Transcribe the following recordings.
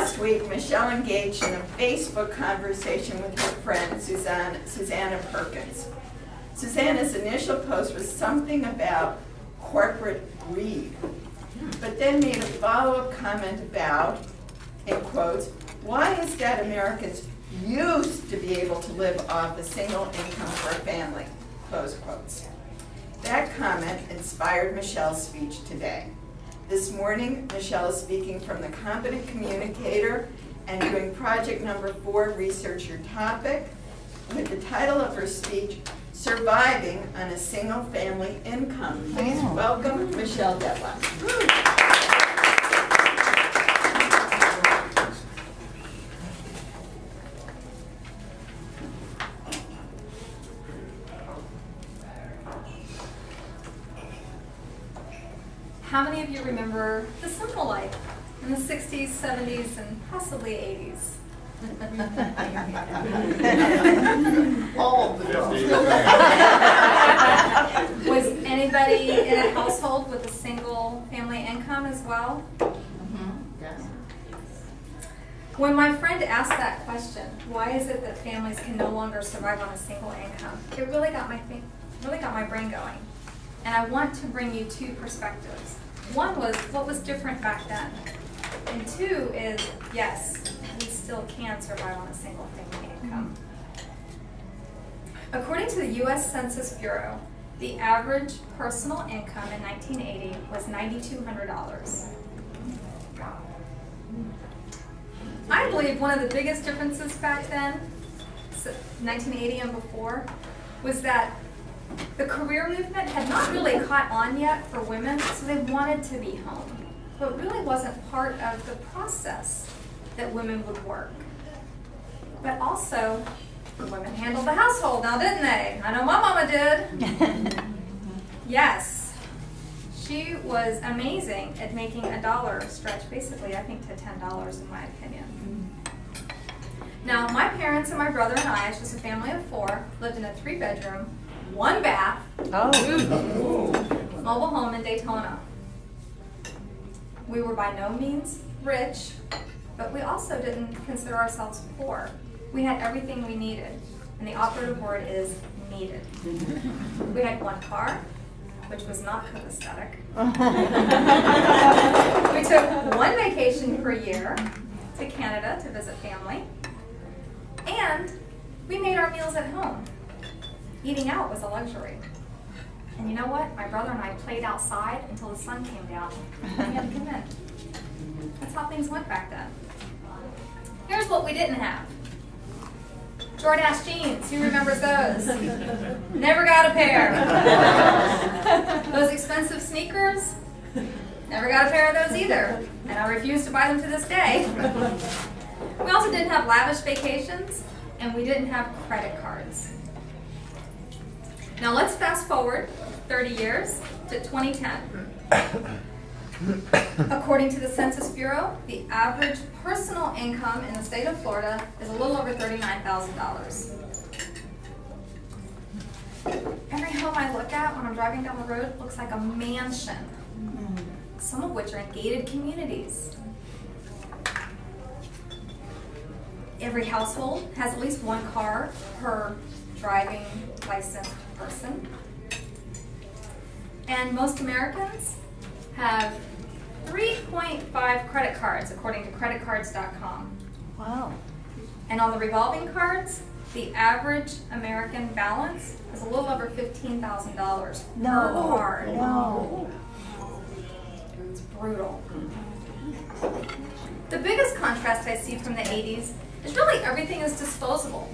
Last week, Michelle engaged in a Facebook conversation with her friend, Susanna Perkins. Susanna's initial post was something about corporate greed, but then made a follow-up comment about, in quotes, why is that Americans used to be able to live off a single income for a family, close quotes. That comment inspired Michelle's speech today. This morning, Michelle is speaking from the Competent Communicator and doing project number 4, Research Your Topic, with the title of her speech, Surviving on a Single Family Income. Please welcome Michelle Detla. How many of you remember The Simple Life in the 60s, 70s, and possibly 80s? All of them. Was anybody in a household with a single family income as well? Yes. When my friend asked that question, why is it that families can no longer survive on a single income, it really got my brain going. And I want to bring you 2 perspectives. One was what was different back then. And 2 is, yes, we still can survive on a single family income. According to the U.S. Census Bureau, the average personal income in 1980 was $9,200. I believe one of the biggest differences back then, 1980 and before, was that the career movement had not really caught on yet for women, so they wanted to be home. But it really wasn't part of the process that women would work. But also, women handled the household now, didn't they? I know my mama did. Yes. She was amazing at making a dollar stretch, basically, I think, to $10 in my opinion. Now, my parents and my brother and I, it's just a family of 4, lived in a 3-bedroom, 1 bath, mobile home in Daytona. We were by no means rich, but we also didn't consider ourselves poor. We had everything we needed, and the operative word is needed. We had 1 car, which was not copacetic. We took 1 vacation per year to Canada to visit family, and we made our meals at home. Eating out was a luxury. And you know what? My brother and I played outside until the sun came down. We had to come in. That's how things went back then. Here's what we didn't have. Jordache jeans. Who remembers those? Never got a pair. Those expensive sneakers? Never got a pair of those either. And I refuse to buy them to this day. We also didn't have lavish vacations, and we didn't have credit cards. Now let's fast forward 30 years to 2010. According to the Census Bureau, the average personal income in the state of Florida is a little over $39,000. Every home I look at when I'm driving down the road looks like a mansion, some of which are in gated communities. Every household has at least 1 car per driving licensed person. And most Americans have 3.5 credit cards, according to creditcards.com. Wow. And on the revolving cards, the average American balance is a little over $15,000 per card. No. It's brutal. The biggest contrast I see from the 80s is really everything is disposable.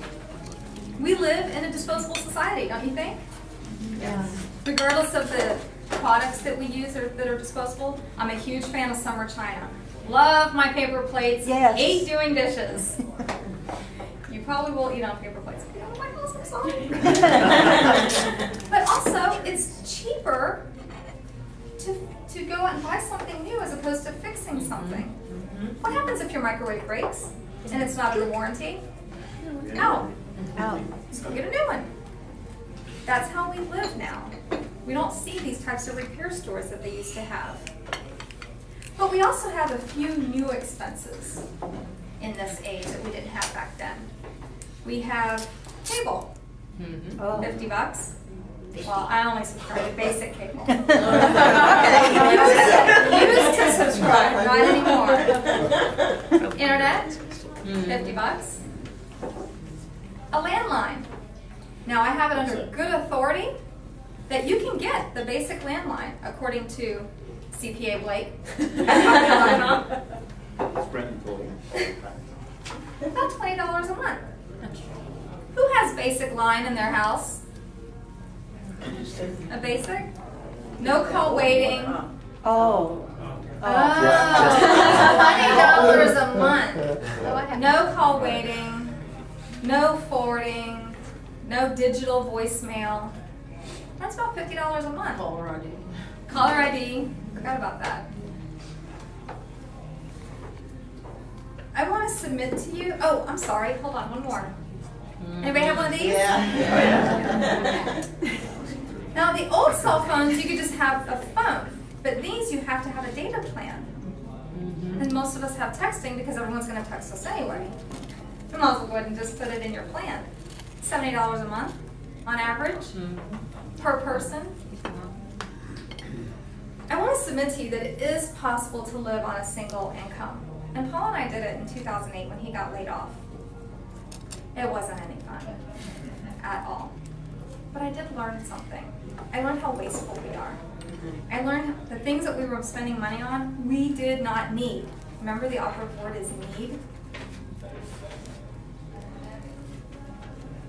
We live in a disposable society, don't you think? Yes. Regardless of the products that we use that are disposable, I'm a huge fan of Summer China. Love my paper plates. Yes. Hate doing dishes. You probably will eat on paper plates. Get out of my house, I'm sorry. But also, it's cheaper to go out and buy something new as opposed to fixing something. What happens if your microwave breaks and it's not under warranty? Out. Let's go get a new one. That's how we live now. We don't see these types of repair stores that they used to have. But we also have a few new expenses in this age that we didn't have back then. We have cable, Oh. $50. Well, I only subscribe to basic cable. Okay. Used to subscribe, not anymore. Internet, $50. A landline. Now I have it under good authority that you can get the basic landline according to CPA Blake. About $20 a month. Who has basic line in their house? A basic? No call waiting. Oh. $20 a month. No call waiting, no forwarding, no digital voicemail. That's about $50 a month. Caller ID. Caller ID, forgot about that. I want to submit to you, oh, I'm sorry, hold on, one more. Anybody have one of these? Yeah. Now, the old cell phones, you could just have a phone, but these you have to have a data plan. And most of us have texting because everyone's going to text us anyway. You might as well go ahead and just put it in your plan. $70 a month on average per person. I want to submit to you that it is possible to live on a single income. And Paul and I did it in 2008 when he got laid off. It wasn't any fun at all. But I did learn something. I learned how wasteful we are. I learned the things that we were spending money on, we did not need. Remember, the operative word is need.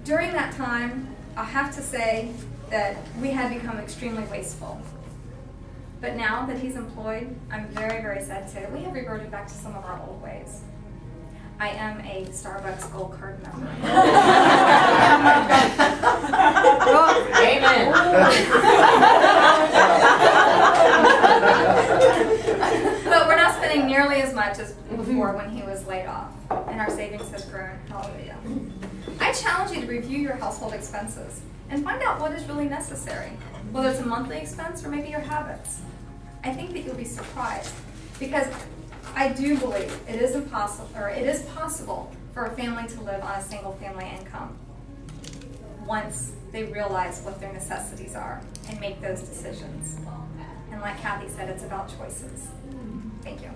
During that time, I have to say that we had become extremely wasteful. But now that he's employed, I'm very, very sad to say that we have reverted back to some of our old ways. I am a Starbucks Gold Card member. Amen. But we're not spending nearly as much as before when he was laid off, and our savings has grown. Hallelujah. I challenge you to review your household expenses and find out what is really necessary, whether it's a monthly expense or maybe your habits. I think that you'll be surprised because I do believe it is possible for a family to live on a single family income once they realize what their necessities are and make those decisions. And like Kathy said, it's about choices. Thank you.